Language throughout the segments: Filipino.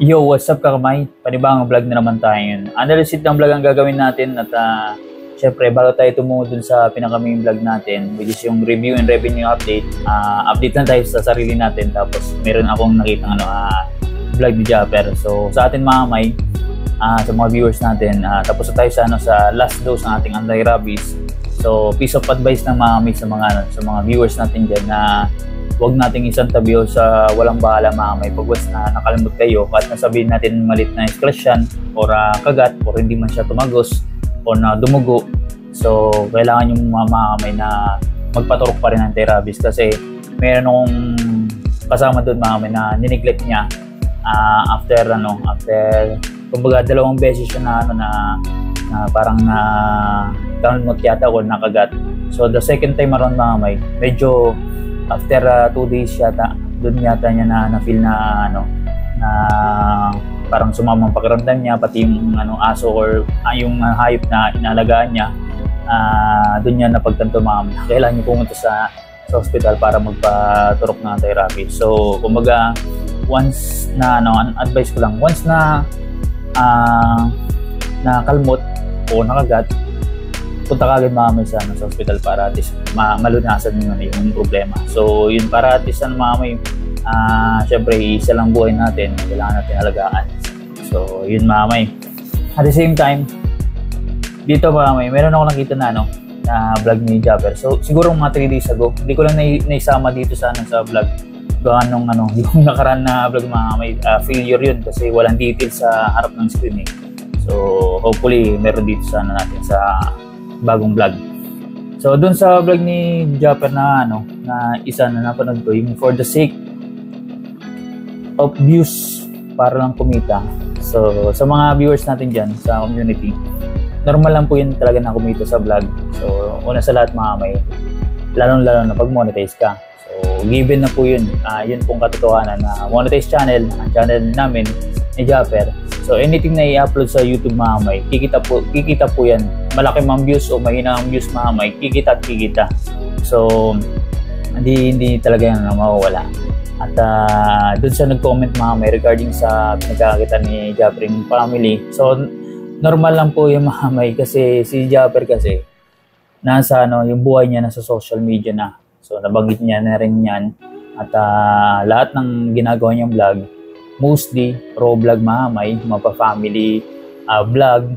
Yo, what's up kakamay? Panibagong vlog na naman tayo yun. Analysis ng vlog ang gagawin natin at syempre bago tayo tumungo dun sa pinaka-main vlog natin, which is yung review and revenue update, update lang tayo sa sarili natin. Tapos meron akong nakita vlog ni Japper. So sa atin mga kamay, sa mga viewers natin, tapos na tayo sa last dose ng ating anti-rabies. So piece of advice ng mga kamay sa mga viewers natin dyan na huwag nating isang tabiyo sa walang bahala mga kamay. Pag once na nakalimot kayo at nasabihin natin malit na excretion or kagat or hindi man siya tumagos o na dumugo, so kailangan yung mga kamay na magpaturok pa rin ng anti-rabies kasi mayroon akong kasama doon mga kamay na nineglect niya after kumbaga 2 beses siya na parang na download yata o nakagat. So the second time around mga kamay, medyo after 2 days yata, doon yata niya na-feel na parang sumamang pakiramdam niya, pati yung aso or yung hayop na inalagaan niya, doon niya napagtanto mga kailangan niya pumunta sa hospital para magpaturok ng anti-rabies. So kumbaga once na advice ko lang, once na kalmot o nakagat, punta ka agad mga sa hospital para at least malunasan yung problema. So yun, para at least syempre isa lang buhay natin, kailangan natin alagaan. So yun mga. At the same time, dito mga meron ako nakita na vlog ni Japper. So siguro mga 3 days ago, hindi ko lang naisama dito sa vlog yung nakaraan na vlog mga failure yun kasi walang details sa harap ng screen . So hopefully meron dito natin sa bagong vlog. So doon sa vlog ni Japper na isa na napanood ko, yung for the sake of views para lang kumita. So sa mga viewers natin dyan sa community, normal lang po yun talaga na kumita sa vlog. So una sa lahat mga kamay, lalo na pag monetize ka. So given na po yun, yun pong katotohanan na monetize channel, ang channel namin ni Japper. So anything na i-upload sa YouTube mga kamay, kikita po yan. Malaki mang views o mahina ang views mga kamay, kikita. So hindi talaga yan mawawala. At doon sa nag-comment mga kamay regarding sa pinagkakita ni Japper yung family. So normal lang po yung mga kamay kasi si Japper kasi nasa yung buhay niya nasa social media na. So nabanggit niya na rin yan. At lahat ng ginagawa niyang vlog, mostly raw vlog mga kamay, mapa-family vlog,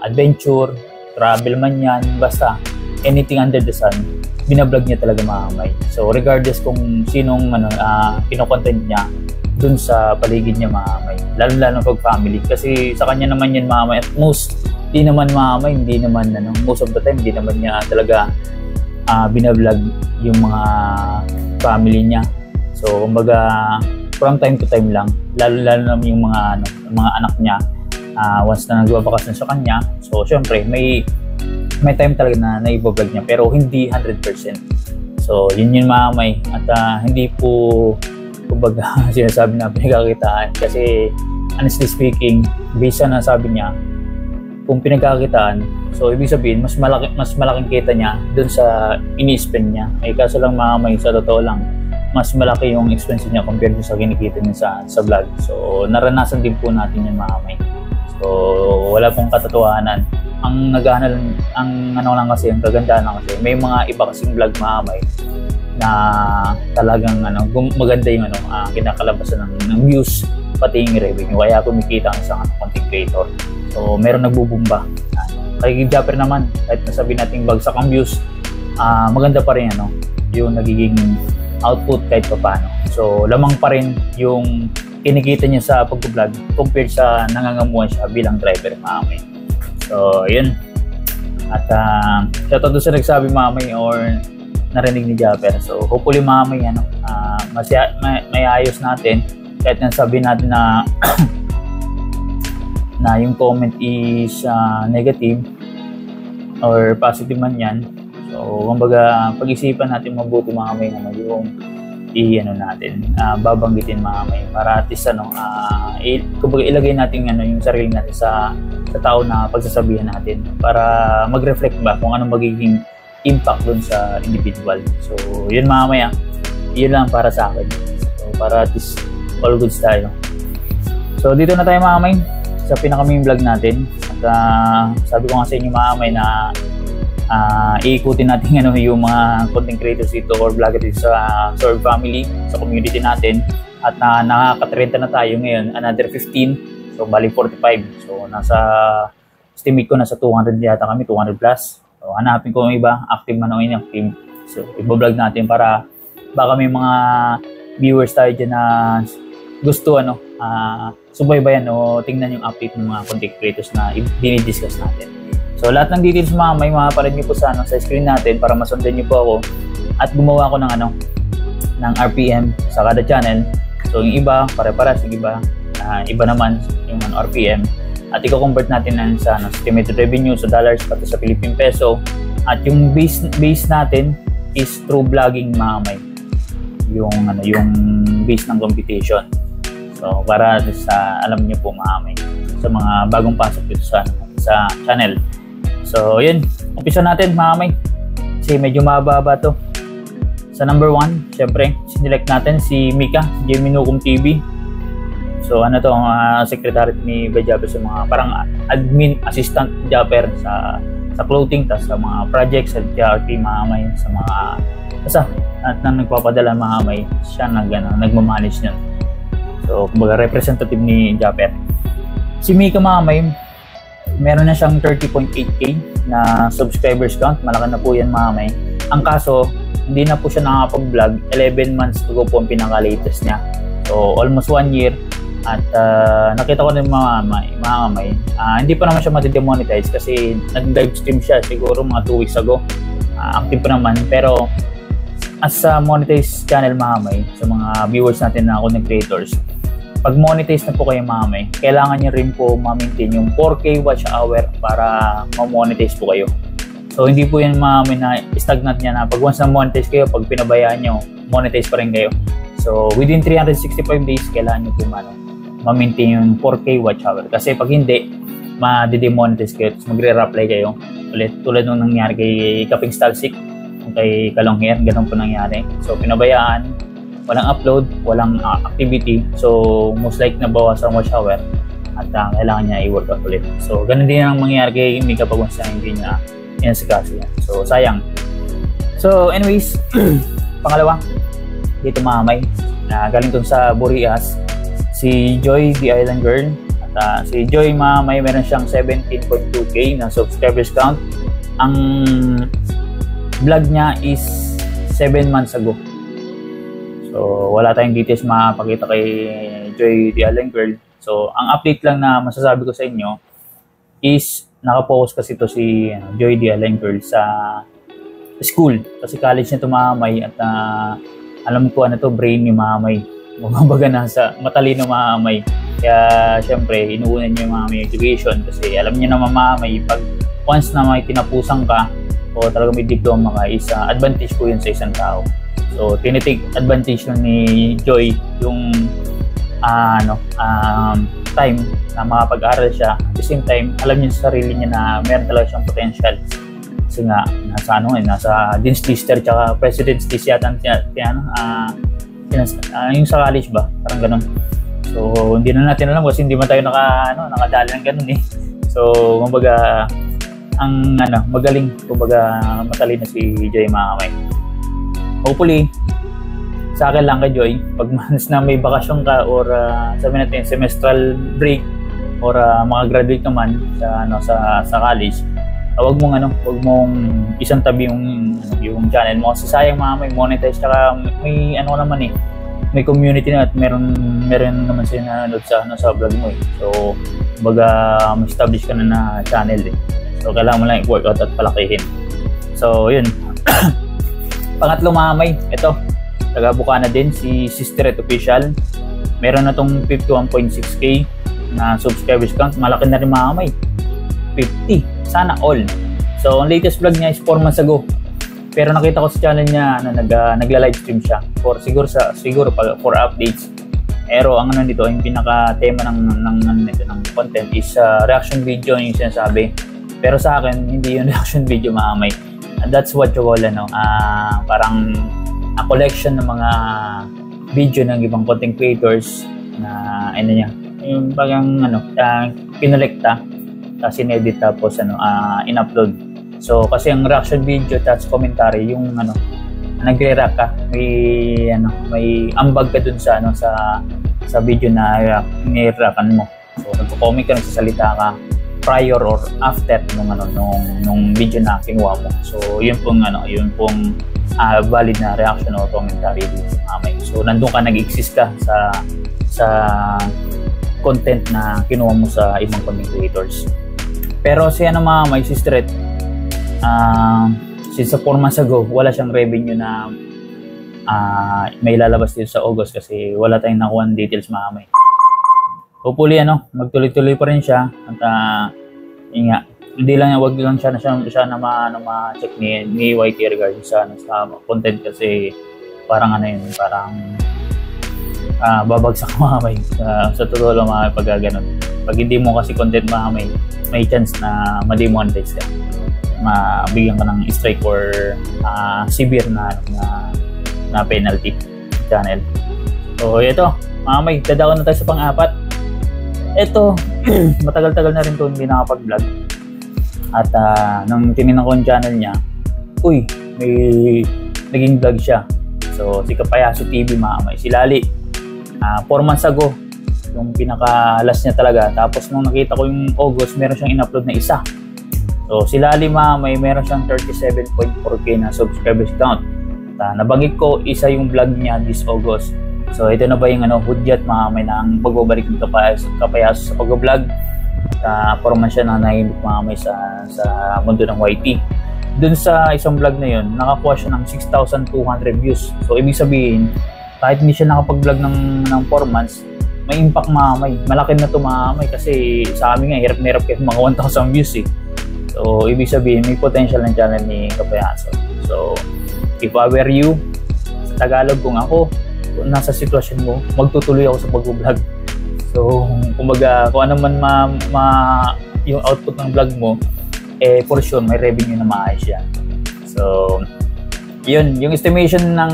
adventure, travel man yan, basta anything under the sun, binablog niya talaga mga kamay. So regardless kung sinong pinocontent niya dun sa paligid niya mga kamay, lalo pag family, kasi sa kanya naman yan mga kamay, at most di naman mga kamay, hindi naman most of the time, di naman niya talaga binablog yung mga family niya. So kumbaga from time to time lang, lalo na yung mga anak niya, once na nagbabakas na sa kanya. So syempre may time talaga na i-vlog niya, pero hindi 100%. So yun mga kamay. At hindi po kumbaga sinasabi na pinagkakitaan, kasi honestly speaking, based na sabi niya kung pinagkakitaan, so ibig sabihin mas malaking kita niya dun sa ini-spend niya. Kaso lang mga kamay, sa totoo lang, mas malaki yung expense niya compared sa kinikita niya sa vlog. So naranasan din po natin yung mga kamay. So wala pong katotohanan. Ang lang kasi, ang kagandahan lang kasi, may mga iba kasing vlog mga kamay na talagang maganda yung kinakalabasan ng views, pati yung revenue, kaya kumikita ang isang content creator. So meron nagbubumba. Kay Japper naman, kahit nasabi natin bagsak ang views, maganda pa rin yung nagiging output kahit pa paano. So lamang pa rin yung kinikita niya sa pag-vlog compared sa nangangamuhan siya bilang driver mga kamay. So yun. At shoutout doon sa nagsabi mga kamay or narinig ni Japper. So hopefully mga kamay may ayos natin, kahit nasabi natin na na yung comment is negative or positive man yan. So kumbaga pag-isipan natin mabuti mga kamay yung natin, babanggitin mga kamay, para at least kumbaga ilagay natin yung sarili natin sa tao na pagsasabihan natin, para mag-reflect ba kung anong magiging impact dun sa individual. So yun mga kamay, yun lang para sa akin. So para at least all goods tayo. So dito na tayo mga kamay sa pinaka-main vlog natin. At sabi ko nga sa inyo mga kamay na iikutin natin yung mga content creators dito or vlogger dito sa Sorb family, sa community natin. At nakaka-30 na tayo ngayon, another 15, so bali 45. So nasa estimate ko nasa 200 yata kami, 200 plus. So hanapin ko yung iba, active man o inactive. So i-vlog natin para baka may mga viewers tayo dyan na gusto subaybayan o tingnan yung update ng mga content creators na dinidiscuss natin. So lahat ng details mga may mapapanood niyo po sa screen natin para masundan niyo po ako at gumawa ako ng RPM sa kada channel. So yung iba pare-paras, yung iba iba naman yung RPM at i-convert natin sa estimated revenue sa dollars pati sa Philippine peso at yung base natin is through vlogging mga may yung base ng competition. So para sa alam niyo po mga may sa mga bagong pasok dito sa channel. So yun, umpisa natin mga may kasi medyo mababa to. Sa number 1, syempre, sinelect natin si Mika, Jeminukum TV. So ano to, secretary ni Bajabber sa mga parang admin assistant jobber sa clothing, tas sa mga projects sa TRT mga may, sa mga at nang nagpapadala mga may, siya nagmamanage niyan. So kumbaga representative ni Jabber. Si Mika mga may, meron na siyang 30.8k na subscribers count, malaki na po yan mga may. Ang kaso, hindi na po siya nakakapag-vlog, 11 months ago po ang pinaka-latest niya. So, almost 1 year. At nakita ko ng mga kamay, hindi pa naman siya matidemonetize kasi nag-live stream siya siguro mga 2 weeks ago. Active pa naman. Pero, as sa monetize channel mga kamay, sa mga viewers natin na content creators, pag monetize na po kayo mga kamay, kailangan niyo rin po ma-maintain yung 4K watch hour para ma-monetize po kayo. So hindi po yan na stagnant niya na pag once na monetize kayo, pag pinabayaan nyo, monetize pa rin kayo. So within 365 days, kailangan nyo po ma-maintain yung 4K watch hour. Kasi pag hindi, ma-demonetize kayo, tapos magre-reply kayo. Ulit, tulad nung nangyari kay Kaping Stalsic, kay Kalong Hair, ganun po nangyari. So pinabayaan, walang upload, walang activity. So most like na bawas ang watch hour at kailangan niya i-workout ulit. So ganun din ang mangyayari kay Mika pag once na hindi niya yan si Cassie. So, sayang. So, anyways, pangalawa, dito mga may, na galing dun sa Burias, si Joy, the Island Girl. At si Joy, mga may, meron siyang 17.2k na subscribers count. Ang vlog niya is 7 months ago. So, wala tayong details makapakita kay Joy, the Island Girl. So, ang update lang na masasabi ko sa inyo is nakapokus kasi ito si Joy the Island Girl sa school. Kasi college niya ito mamay at alam ko brain ni mamay. Kumbaga nasa matalino mamay. Kaya syempre inuunan niya yung mamay education kasi alam niya naman mamay pag once na may tinapusan ka o talaga may diploma ka is advantage po yun sa isang tao. So tinitake advantage ni Joy yung time na makapag-aral siya. At the same time, alam niya sa sarili niya na meron talaga siyang potential. Kasi nga, nasa Dean's Lister tsaka President's List yata yung sa college ba? Parang ganun. So, hindi na natin alam kasi hindi man tayo nakadala ng ganun eh. So, kumbaga, magaling, kumbaga, matalino si Joy Makamay. Hopefully, sa akin lang kay Joy, pag manas na may bakasyon ka or sabi natin semestral break or makagraduate naman sa college, wag mong isang tabi yung channel mo kasi sayang may monetize tsaka may may community na at meron naman sila nanonood sa vlog mo eh. So baga ma-establish ka na channel eh. So kailangan mo lang i-workout at palakihin. So yun. Pangatlo mamay, ito taga Bukana din, si Sister Red Official. Meron na tong 51.6k na subscribers count. Malaki na rin mamay. 50. Sana all. So, ang latest vlog niya is 4 months ago. Pero nakita ko sa channel niya na nagla-live stream siya siguro for updates. Pero ang dito, yung pinaka-tema ng content is reaction video yung sinasabi. Pero sa akin, hindi yung reaction video mamay. And that's what you call parang a collection ng mga video ng ibang content creators na yung bagang pinolekta, tapos in-edit, tapos in-upload. So kasi ang reaction video tapos commentary, yung nagre-react ka, may ambag ka dun sa sa video na ni-reactan mo. So nagko-comment ka, nagsasalita ka prior or after nung video na kinuha mo. So yun pong valid na reaction o commentary dito sa mamay. So nandun ka, nag-exist ka sa content na kinuha mo sa ibang content creators. Pero si mamay, si Stret, since 4 months ago, wala siyang revenue na may lalabas dito sa August kasi wala tayong nakuha ng details, mamay. Hopefully magtuloy-tuloy pa rin siya at wag lang siya na ma-check ni YT regarding sa content kasi parang parang babagsak, mamay, sa totoo lang, mamay, pag ganun. Pag hindi mo kasi content, mamay, may chance na ma-demonetize ka, mabigyan ka ng strike or severe na penalty channel. So ito, mamay, dadaon na tayo sa pang-apat. Ito, matagal-tagal na rin ito hindi nakapag-vlog. At nung tinignan ko yung channel niya, may naging vlog siya. So si Kapayaso TV, mamay, si Lali, 4 months ago yung pinaka-last niya talaga. Tapos nung nakita ko yung August, meron siyang in-upload na isa. So si Lali, mamay, meron siyang 37.4k na subscribers count. Nabanggit ko, isa yung vlog niya this August. So ito na ba yung hudyat, mamay, na ang pagbabalik ng Kapayaso sa pag-vlog. 4 months siya na nahimik, mamay, sa mundo ng YT. Dun sa isang vlog na yun, nakakuha siya ng 6,200 views. So ibig sabihin, kahit hindi siya nakapag-vlog ng 4 months, may impact, mamay. Malaki na to, mamay, kasi sa amin nga, hirap na hirap kayo mga 1,000 views eh. So ibig sabihin, may potential ng channel ni Kapayaso. So if I were you, sa Tagalog, kung ako nasa sitwasyon mo, magtutuloy ako sa pag-vlog. So kumbaga, kung ano man yung output ng vlog mo, for sure may revenue na maayos yan. So yun, yung estimation ng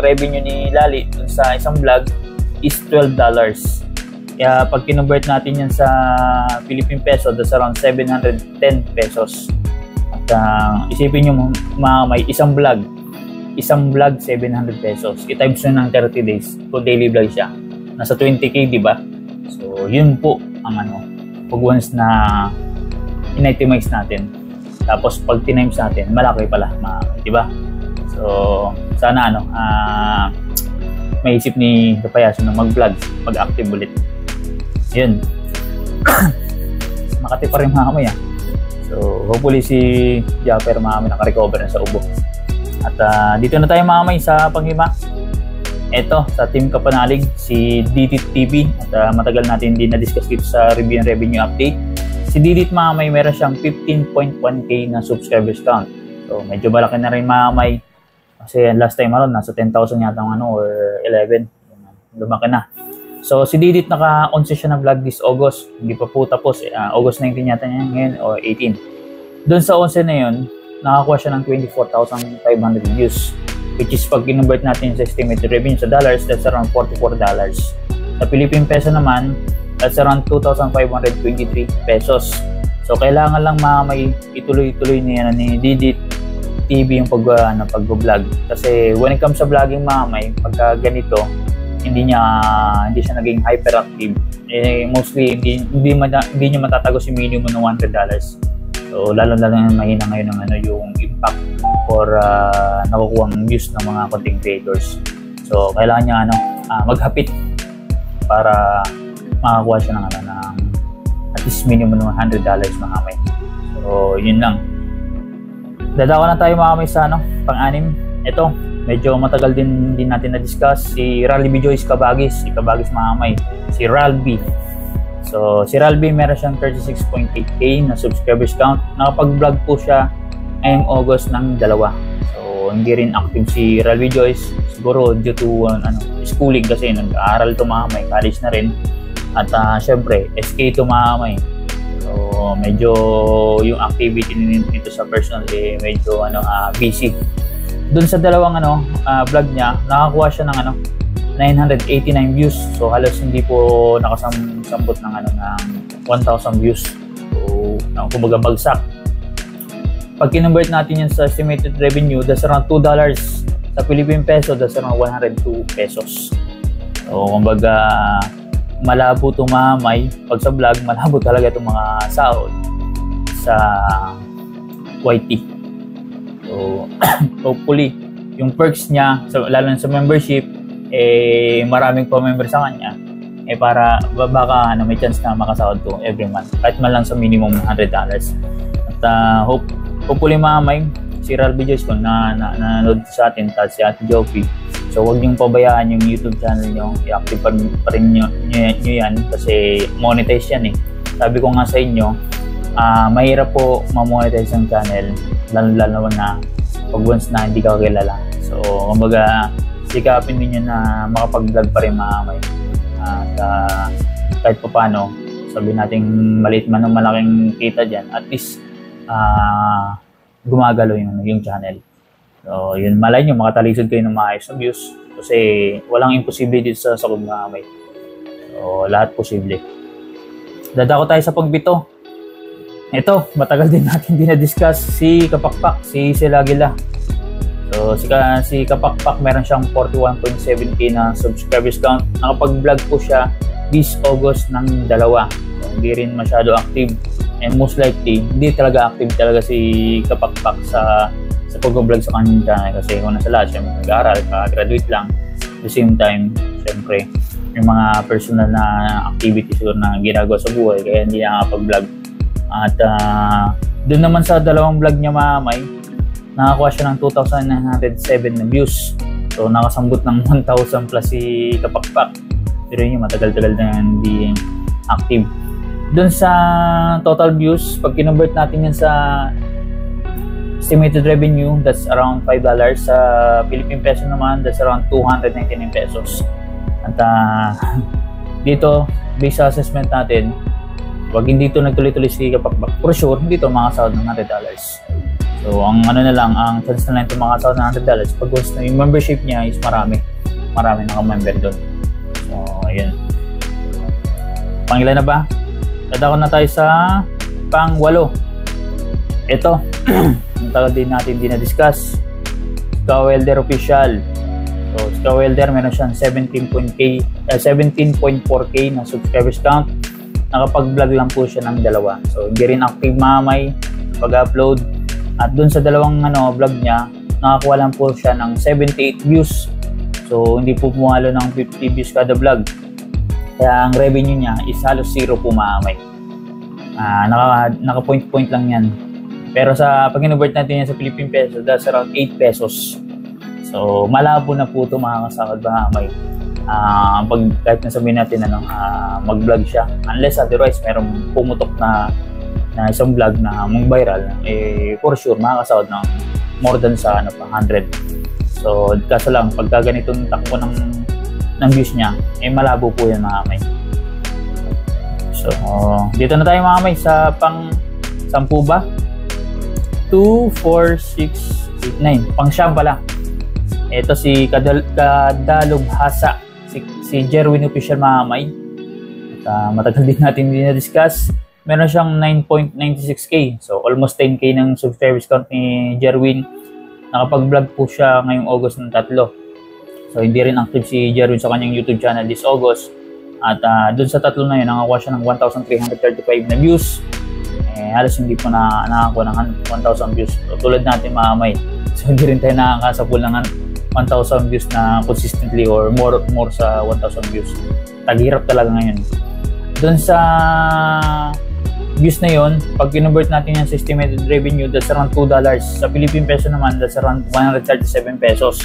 revenue ni Lali dun sa isang vlog is $12. Kaya pag kinonvert natin yan sa Philippine peso, that's around 710 pesos. At isipin nyo, may isang vlog 700 pesos. I-times nyo ng 30 days kung daily vlog siya. Nasa 20k, di ba? So yun po ang pag once na in-itemize natin. Tapos pag tinimes natin, malaki pala, di ba? So sana may isip ni Kapayaso na mag-vlog, mag-active ulit. Yun. Makati pa rin, mamay. So hopefully si Japper, mamay, naka-recover na sa ubo. At dito na tayo, mamay, sa panghima. Ito, sa Team Kapanalig, si Didit TV. At matagal natin din na-discuss dito sa review and revenue update. Si Didit, mamay, meron siyang 15.1k na subscribers count. So medyo malaki na rin, mamay. Kasi last time nasa 10,000 yata or 11. Lumaki na. So si Didit, naka-11 siya na vlog this August. Hindi pa po tapos. August 19 yata niya ngayon o 18. Doon sa 11 na yun, nakakuha siya ng 24,500 views. Which is pag kinonvert natin sa estimated revenue sa dollars, that's around $44. Sa Philippine peso naman, that's around 2,523 pesos. So kailangan lang, mamay, ituloy-tuloy ni Didit TV yung pag-vlog. Kasi when it comes sa vlogging, mamay, pagka ganito, hindi siya naging hyperactive. Mostly hindi niya matatagos yung minimum ng $100. So lalo mahina ngayon ng yung impact or nakukuhang views ng mga content creators. So kailangan niya maghapit para makakuha siya ng at least minimum ng $100, mamay. So yun lang. Dadawa na tayo, mamay, sa pang-anim. Ito, medyo matagal din natin na-discuss, si Ralby Joyce Cabagis, mamay, si Ralby. So si Ralby, meron siyang 36.8k na subscribers count. Nakapag-vlog po siya ngayong August ng 2. So hindi rin active si Ralby Joyce, siguro due to schooling, kasi nag-aaral to, mamay, college na rin. At syempre SK to, mamay. So medyo yung activity nito sa personal medyo busy. Doon sa dalawang vlog niya, nakakuha siya ng 989 views. So halos hindi po nakasambot ng ng 1,000 views. So kumbaga bagsak. Pag kinonvert natin yan sa estimated revenue, that's around $2 sa Philippine peso, that's around 102 pesos. So kumbaga malabo tumamay. Pag sa vlog, malabo talaga itong mga sahod sa YT. So hopefully yung perks niya, lalo na sa membership, maraming pa-member sa kanya, para baka may chance na makasahod to every month, kahit man lang sa minimum $100. At hopefully mamay si Ralby Joyce kung nanood sa atin, at si Ate Jopi, so huwag niyong pabayaan yung YouTube channel niyo, i-active pa rin nyo yan kasi monetize yan Sabi ko nga sa inyo, mahirap po ma-monetize yung channel, lalo na pag once na hindi ka kilala. So kumbaga sikapin niyo na makapag-vlog pa rin mamay. At kahit pa paano, sabi natin maliit man o malaking kita dyan, at least gumagalo yung channel. So yun, malay nyo makatalisod kayo ng maayos na views kasi walang imposible dito sa sakog mamay. So lahat posible. Dadako tayo sa pagbito. Ito, matagal din natin dinadiscuss si Kapakpak, si Silagila. So si Kapakpak meron siyang 41.7k na subscribers count. Nakapag-vlog po siya this August ng 2. So, hindi rin masyado active. And most likely, hindi talaga active talaga si Kapakpak sa pag-vlog sa kanyang channel. Kasi kung nasa lahat, siya nag-aaral, graduate lang. At the same time, syempre, yung mga personal na activities siguro na ginagawa sa buhay, kaya hindi nakapag-vlog. At doon naman sa dalawang vlog niya mamay, nakakuha siya ng 2,907 na views. So nakasambot ng 1,000 plus si Kapakpak. Pero yun, matagal-tagal na hindi active. Doon sa total views, pag kinonvert natin yan sa estimated revenue, that's around $5. Sa Philippine peso naman, that's around 299 pesos. At dito, based sa assessment natin, pag hindi ito nagtuloy-tuloy si Kapakpak, for sure, hindi ito makasahod ng $100. So, ang ang chance na lang ito makasahod ng $100, pag once na yung membership niya is marami naka-member doon. So, ayun. Pangilan na ba? Dadako na tayo sa pang-8. Ito, ang tagal din natin dinadiscuss. Ska-Welder Official. So, Ska-Welder, meron siyang 17.4k na subscribers count. Nakapag-vlog lang po siya ng 2. So, hindi rin active mamay pag-upload. At dun sa dalawang vlog niya, nakakuha lang po siya ng 78 views. So, hindi po pumalo ng 50 views kada vlog. Kaya ang revenue niya is halos 0 po mamay. Naka-point lang yan. Pero pag in-convert natin yan sa Philippine peso, that's around 8 pesos. So, malabo na po ito makakasahod mamay. Kahit nasabihin natin mag-vlog siya. Unless otherwise, merong pumutok na isang vlog na viral, for sure, makakasahod ng more than sa 100. So, kaso lang, pagka ganitong takbo ng views niya, malabo po yan mamay. So, dito na tayo mamay sa pang-10 ba? 2, 4, 6, 8, 9. Pang-siyam pala. Ito si Kadalog Hasa, si Jerwin Official mamay. At matagal din natin dinadiscuss. Meron siyang 9.96k. So, almost 10k ng subscribers count ni Jerwin. Nakapag-vlog po siya ngayong August ng 3. So, hindi rin active si Jerwin sa kanyang YouTube channel this August. At dun sa 3 na yun, nakakuha siya ng 1,335 na views. Halos hindi po nakakuha ng 1,000 views. So, tulad natin mamay. So, hindi rin tayo nakakasapul ng 1,000 views na consistently or more sa 1,000 views. Taghirap talaga ngayon. Dun sa views na yun, pag kinonvert natin yan sa estimated revenue, that's around $2. Sa Philippine peso naman, that's around 137 pesos.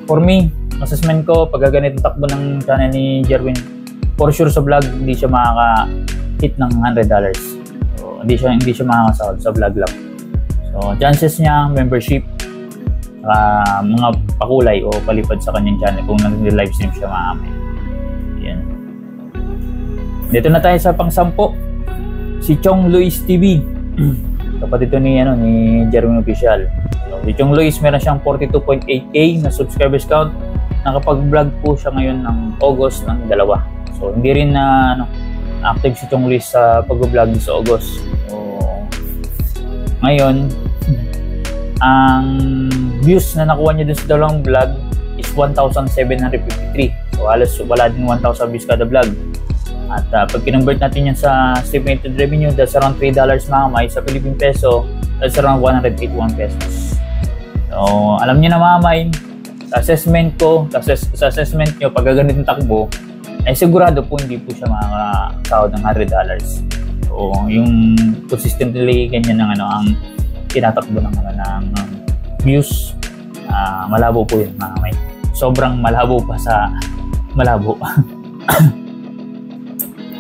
For me, assessment ko, pag ganitong takbo ng channel ni Jerwin, for sure sa vlog, hindi siya makaka-hit ng $100. So, hindi siya makakasahod sa vlog lang. So, chances niya, membership, mga pakulay o palipad sa kanyang channel kung nag-live stream siya mamay. Yan. Dito na tayo sa pang-10. Si Chong Luis TV. Kapatid ito ni Jerwin Official. So, si Chong Luis meron siyang 42.8k na subscribers count. nakapag-vlog po siya ngayon ng August ng 2. So hindi rin na active si Chong Luis sa pag-vlog sa August. So ngayon ang views na nakuha niya dun sa dalawang vlog is 1,753. So halos wala din 1,000 views kada vlog. At pag kinonvert natin yan sa estimated revenue, that's around $3 mga may sa Philippine peso, that's around 181 pesos. So alam niyo na mga may, sa assessment ko, sa assessment nyo, pag ganitong takbo, ay sigurado po hindi po siya makakasahod ng $100. So yung consistently ganyan ng ang tinatakbo ng views, malabo po yun mga may. Sobrang malabo pa sa malabo.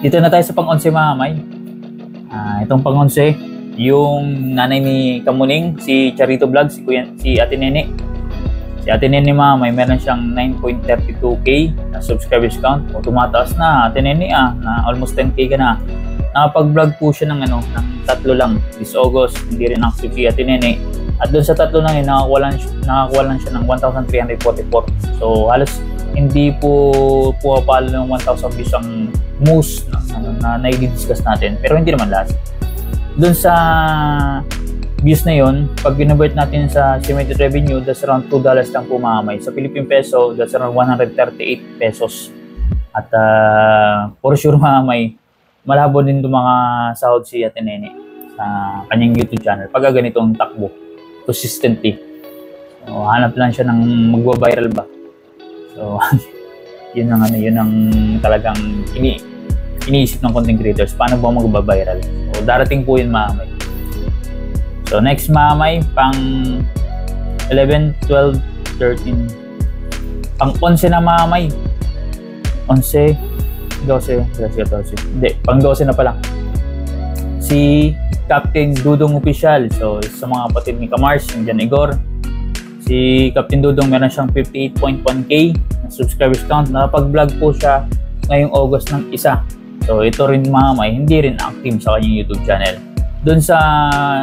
Dito na tayo sa pang-11 mga may. Itong pang-11, yung nanay ni Kamuning, si Charito Vlog, si Ate Nene. Si Ate Nene mga may, meron siyang 9.32k na subscribers count. O tumataas na, Ate Nene na almost 10k ka na. Nakapag-vlog po siya ng ng 3 lang this August, hindi rin active si Ate Nene. At doon sa 3 lang nakakuha lang siya ng 1,344. So halos hindi po pumapalo ng 1,000 views ang most na i-discuss natin, pero hindi naman lahat. Doon sa views na yon, pag kinonvert natin sa estimated revenue, that's around $2 lang po mga may. Sa Philippine peso, that's around 138 pesos. At for sure mga may, malabo din itong mga sahod si Ate Nene sa kanyang YouTube channel pag ganitong takbo consistently. So hanap lang siya ng magwa-viral ba. So yun ang talagang iniisip ng content creators, paano ba magba-viral. So darating po yun mga may. So next mga may, pang 11, 12, 13, pang 11 na mga may. 11, 12, 13, 14. Hindi, pang 12 na pala. Si Captain Dudong Official. So sa mga kapatid ni Kamars, yung Jan Igor. Si Captain Dudong meron siyang 58.1k na subscribers count. Nakapag-vlog po siya ngayong August ng 1. So ito rin mga may, hindi rin active sa kanyang YouTube channel. Doon sa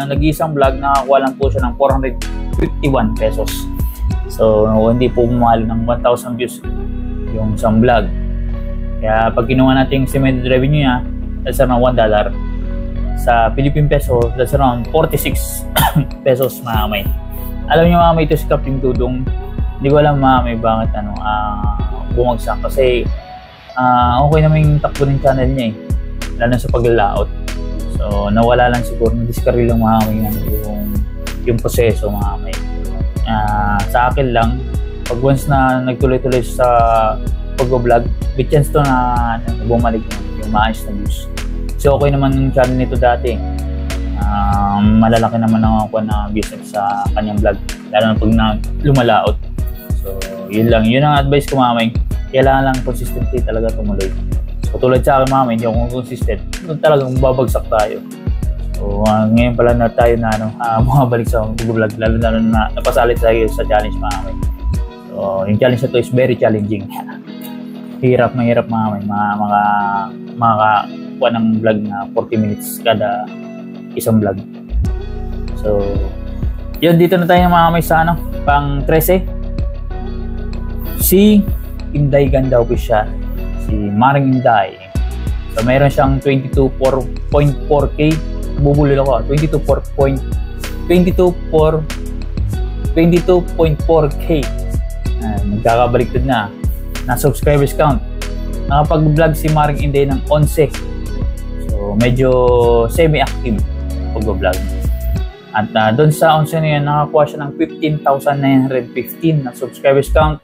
nag-iisang vlog, nakakuha lang po siya ng 451 pesos. So hindi po bumali ng 1,000 views yung isang vlog. Kaya pag kinuha natin yung estimated revenue niya, that's around $1. Sa Philippine peso, that's around 46 pesos mga may. Alam niyo mga may, ito si Captain Dudong, hindi ko alam mga may bakit bumagsak kasi okay naman yung takbo ng channel niya lalo sa pag-layout. So nawala lang siguro, na-discarry lang mga may yung proseso mga may. Sa akin lang, pag once na nagtuloy-tuloy sa pag-vlog, may chance to na bumalik yung maayos na views. So okay naman yung channel nito dati. Malalaki naman ako na views sa kanyang vlog, lalo na pag lumalaot. So yun lang, yun ang advice ko mga may. Kailangan lang consistency talaga tumuloy. So tulad sa akin mga may, hindi ako consistent, talagang babagsak tayo. So ngayon pala na tayo na bumabalik sa vlog, lalo na napasalit tayo sa challenge mga may. So yung challenge na to is very challenging. Mahirap mga may, makakuha ng vlog na 40 minutes kada isang vlog. So yun, dito na tayo mga may sa pang 13. Si Inday Ganda Official, si Maring Inday. So mayroon siyang 22.4k. Bubulil ako, 22.4k. Nagkakabaliktad na subscribers count. Nakapag-vlog si Maring Inday ng 11. So medyo semi-active pag-vlog. At doon sa 11 na yun, nakakuha siya ng 15,915 na subscribers count.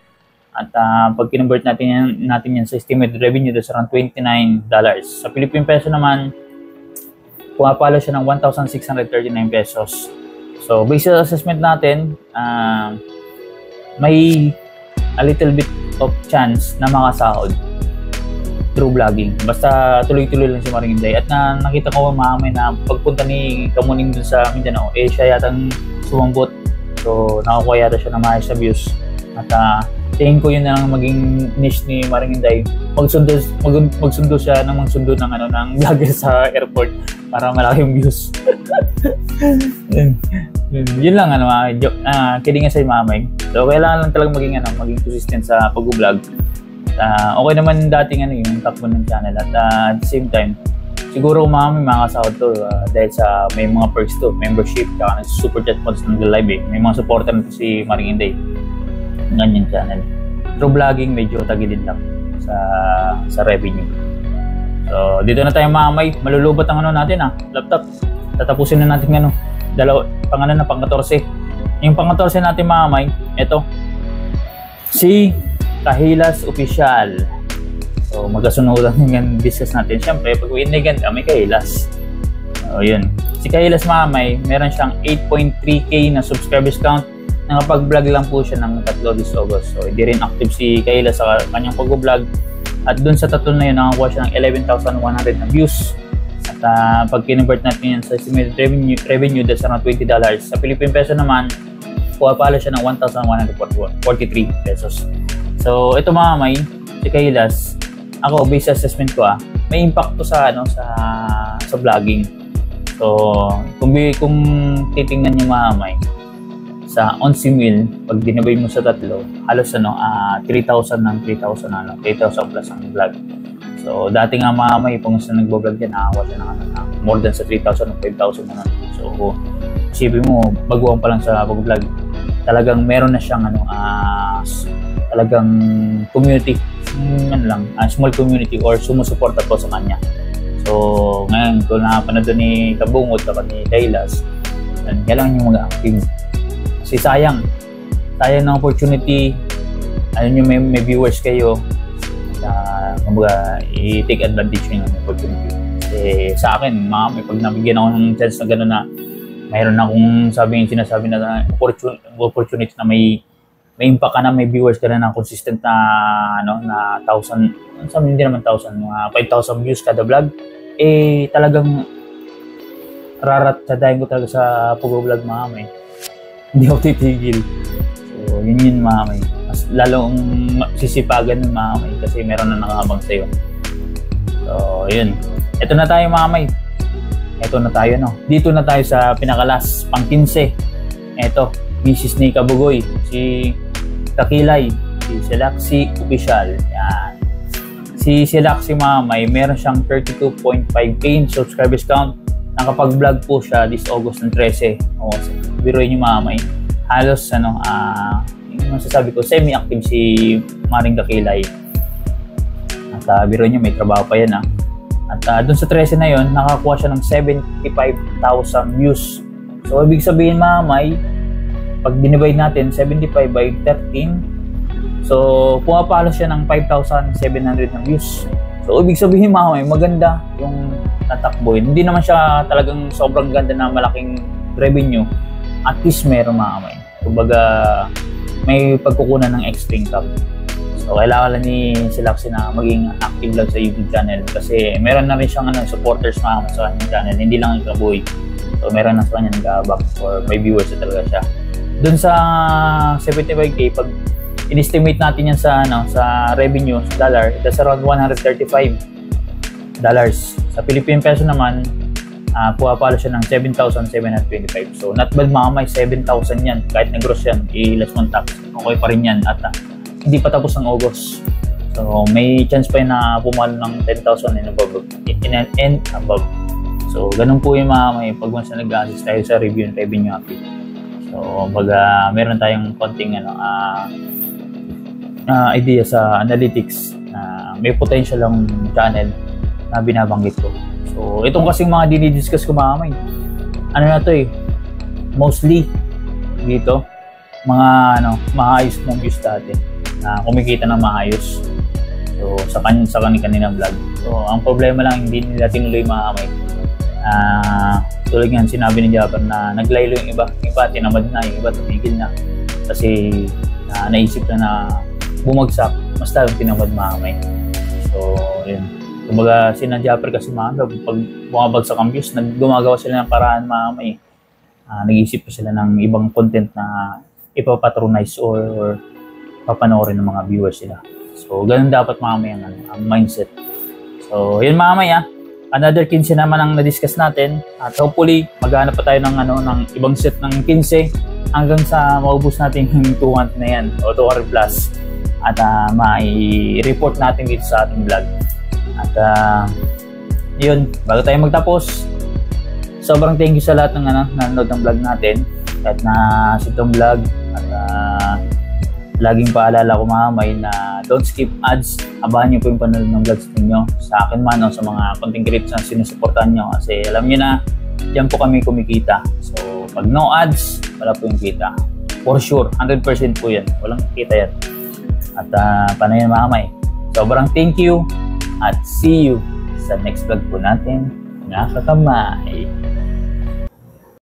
At pag kinonvert natin yan sa estimated revenue, that's around $29. Sa Philippine peso naman, pumapalo siya ng 1,639 pesos. So based sa assessment natin, may a little bit of chance na makasahod through vlogging. Basta tuloy-tuloy lang si Maring Inday. At nakita ko mamay na pagpunta ni Kamuning dun sa Mindanao, siya yatang sumambot. So nakakuha yata siya na maayos sa views. At tingin ko yun na lang maging niche ni Maring Inday. Magsundo siya ng vlogger sa airport para malaki yung views. Yun lang ano, kidding aside mamay. So kailangan lang talagang maging consistent sa pag-vlog. Okay naman dating yung takbo ng channel at at the same time siguro mamay makakasahod to dahil sa may mga perks to, membership, kaya super chat mods ng live may mga supporter na si Maring Inday. Ganyan channel. Through vlogging medyo tagilid lang sa revenue. So dito na tayo mamay, malulubot ang natin laptop. Tatapusin na natin pang 14. Yung pang 14 natin mamay, ito si Kahilas Official. So magkasunuran yung discuss natin. Siyempre pag winigan may Kahilas. So yun, si Kahilas mamay meron siyang 8.3k na subscribers count. Nakapag-vlog lang po siya ng 3 this August. So hindi rin active si Kahilas sa kanyang pag-vlog. At dun sa 3 na yun nakakuha siya ng 11,100 na views. At pag kinonvert natin yan sa estimated revenue that's around $20. Sa Philippine peso naman, pala siya ng 1,143 pesos. So ito mamay, si Kahilas, ako based sa assessment ko may impact to sa vlogging. So kung titingnan niyo mamay sa 11 mil, pag dinabay mo sa 3, halos 3,000 ng 3,000 plus ang vlog. So dati nga mamay kung sa nagbo-vlog yan, nakakuha siya ng more than sa 3,000 o 5,000 na. So isipin mo, baguhan pa lang sa pag-vlog, talagang meron na siyang talagang community, small community or sumusuporta po sa kanya. So ngayon kung nakapanood ni Kabungot at ni Kahilas, kailangan yung mag-active. Kasi sayang ng opportunity, may viewers kayo, i-take advantage nyo ng opportunity. Kasi sa akin, pag nabigyan ako ng chance na gano'n na mayroon akong sinasabi na opportunity na may impact ka na, may viewers ka na ng consistent na 1,000, hindi naman 1,000, mga 5,000 views kada vlog, talagang rarat-sadahin ko talaga sa pag-vlog mamay. Hindi ako titigil. So yun mamay. Mas lalong sisipagan ng mamay kasi meron na nakahabang sa'yo. So yun. Ito na tayo mamay. Dito na tayo sa pinakalas, pang 15. Ito, Mrs. Nika Bugoy, si Kakilay, si Selaxi Official. Yan. Si Selaxi mamay, meron siyang 32.5k subscribers count. Nakapag-vlog po siya this August ng 13. Biruin niyo mamay. Halos yung masasabi ko, semi-active si Maring Kakilay. At biruin niyo, may trabaho pa yan At dun sa 13 na yon, nakakuha siya ng 75,000 views. So ibig sabihin mamay, pag dinivide natin 75 by 13, so pumapalo siya ng 5,700 na views. So ibig sabihin mamay, maganda yung tatakbo. Hindi naman siya talagang sobrang ganda na malaking revenue. At least meron mamay. Kumbaga may pagkukunan ng extra income. So kailangan lang ni Selaxi na maging active lang sa YouTube channel kasi meron na rin siyang supporters mamay sa kanyang channel, hindi lang yung kabuhay. So meron na sa kanya nag-back or may viewers na talaga siya. Doon sa 75k, pag in-estimate natin yan sa revenue sa dollar, that's around $135. Sa Philippine peso naman, pumapalo siya ng 7,725. So not bad mamay, 7,000 yan. Kahit nag-gross yan, i-less mon tax, okay pa rin yan. At hindi pa tapos ang August. So may chance pa yun na pumalo ng 10,000 and above. So ganun po yung mamay pag once na nag-assist tayo sa revenue update. So meron tayong konting idea sa analytics na may potential ang channel na binabanggit ko. So itong kasing mga dinidiscuss ko mamay, mostly dito mga maayos mong views dati na kumikita ng maayos. So sa kanilang vlog. So ang problema lang, hindi nila tinuloy mamay. Tulad nga sinabi ni Japper na naglaylo yung iba tinamad na, yung iba tumigil na kasi naisip na bumagsak, mas talong tinamad mamay. So yun, kumbaga sina Japper kasi mamay, pag bumabagsak ang views, gumagawa sila ng paraan mamay, nag-iisip pa sila ng ibang content na ipapatronize or papanoorin ng mga viewers sila. So ganun dapat mamay ang mindset. So yun mamay another 15 naman ang na-discuss natin at hopefully maghanap pa tayo ng ibang set ng 15 hanggang sa maubos natin yung 200 na yan o 200 plus at mai-report natin dito sa ating vlog. At yun, bago tayo magtapos, sobrang thank you sa lahat ng nanonood ng vlog natin kahit na sitong vlog at laging paalala ko mga may na don't skip ads. Abahan niyo po yung panonood ng vlogs ninyo sa akin man o sa mga content creators na sinusuportahan nyo kasi alam niyo na diyan po kami kumikita. So pag no ads, wala po yung kita for sure, 100% po yan, walang kita yan. At paano yan mga may, sobrang thank you at see you sa next vlog po natin, mga kakamay.